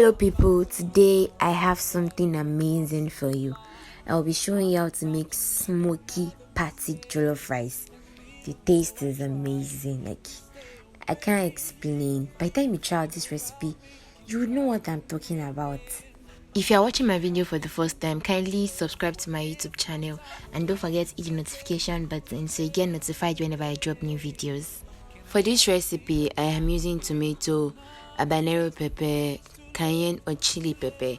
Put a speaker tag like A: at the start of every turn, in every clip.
A: Hello people, today I have something amazing for you. I'll be showing you how to make smoky patty jollof rice. The taste is amazing, I can't explain. By the time you try out this recipe, you would know what I'm talking about. If you are watching my video for the first time, kindly subscribe to my YouTube channel and don't forget to hit the notification button so you get notified whenever I drop new videos. For this recipe, I am using tomato, habanero pepper, cayenne or chili pepper.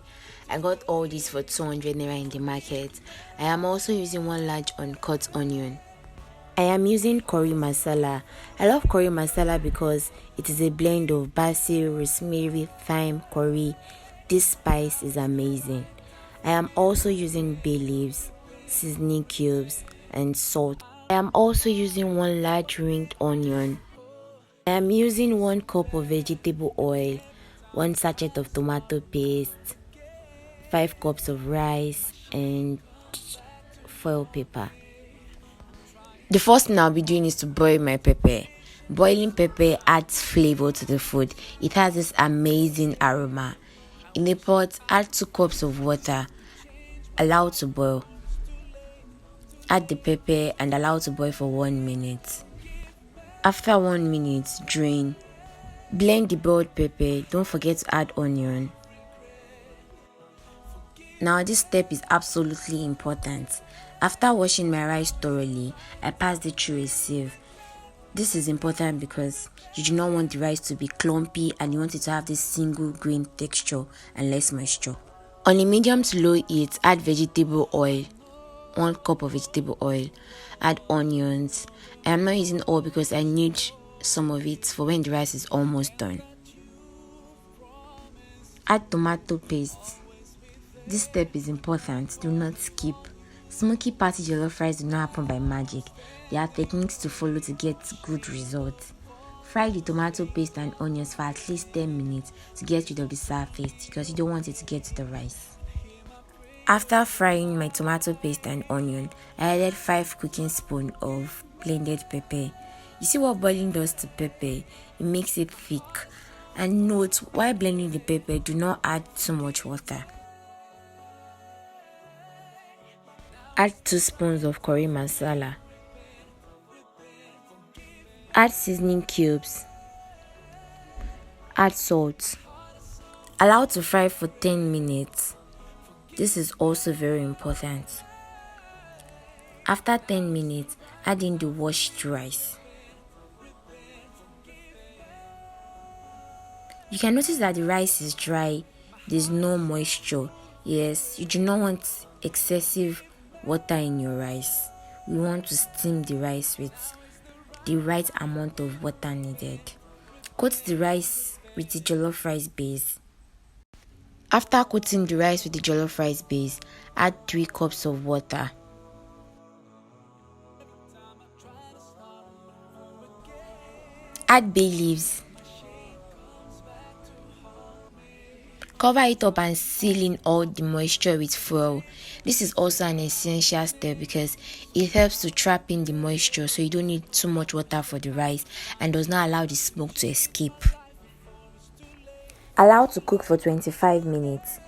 A: I got all these for 200 naira in the market. I am also using one large uncut onion. I am using curry masala. I love curry masala because it is a blend of basil, rosemary, thyme, curry. This spice is amazing. I am also using bay leaves, seasoning cubes, and salt. I am also using one large ringed onion. I am using 1 cup of vegetable oil, 1 sachet of tomato paste, 5 cups of rice, and foil paper. The first thing I'll be doing is to boil my pepper. Boiling pepper adds flavor to the food. It has this amazing aroma. In a pot, add 2 cups of water. Allow to boil. Add the pepper and allow to boil for 1 minute. After 1 minute, drain. Blend the boiled pepper. Don't forget to add onion. Now this step is absolutely important. After washing my rice thoroughly, I passed it through a sieve. This is important because you do not want the rice to be clumpy and you want it to have this single grain texture and less moisture. On a medium to low heat, add vegetable oil. 1 cup of vegetable oil. Add onions. I am not using all because I need some of it for when the rice is almost done. Add tomato paste. This step is important. Do not skip. Smoky patty jollof rice do not happen by magic. There are techniques to follow to get good results. Fry the tomato paste and onions for at least 10 minutes to get rid of the sour taste because you don't want it to get to the rice. After frying my tomato paste and onion, I added 5 cooking spoons of blended pepper. You see what boiling does to pepper? It makes it thick. And note, while blending the pepper, do not add too much water. Add 2 spoons of curry masala. Add seasoning cubes. Add salt. Allow to fry for 10 minutes. This is also very important. After 10 minutes, add in the washed rice. You can notice that the rice is dry. There's no moisture. Yes, you do not want excessive water in your rice. We want to steam the rice with the right amount of water needed. Coat the rice with the jollof rice base. After coating the rice with the jollof rice base, add 3 cups of water. Add bay leaves. Cover it up and seal in all the moisture with foil. This is also an essential step because it helps to trap in the moisture so you don't need too much water for the rice and does not allow the smoke to escape. Allow to cook for 25 minutes.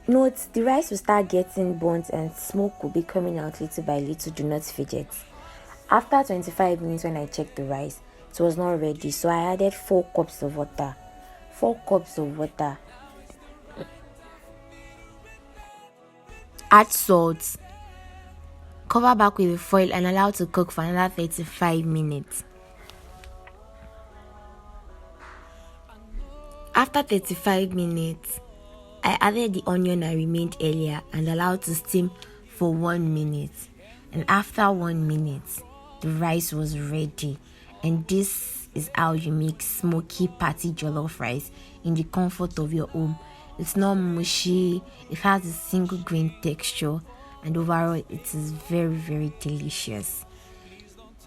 A: Note, the rice will start getting burnt and smoke will be coming out little by little. Do not fidget. After 25 minutes when I checked the rice, it was not ready, so I added 4 cups of water. 4 cups of water. Add salt. Cover back with foil and allow to cook for another 35 minutes. After 35 minutes, I added the onion I remained earlier and allowed to steam for 1 minute. And after 1 minute, the rice was ready. And this is how you make smoky patty jollof rice in the comfort of your home. It's not mushy, it has a single grain texture, and overall it is very, very delicious.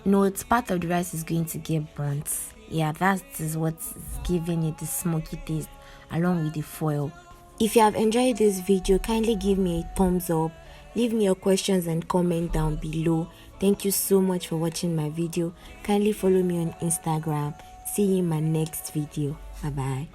A: Note, part of the rice is going to get burnt. Yeah, that is what's giving it the smoky taste along with the foil. If you have enjoyed this video, kindly give me a thumbs up. Leave me your questions and comment down below. Thank you so much for watching my video. Kindly follow me on Instagram. See you in my next video. Bye bye.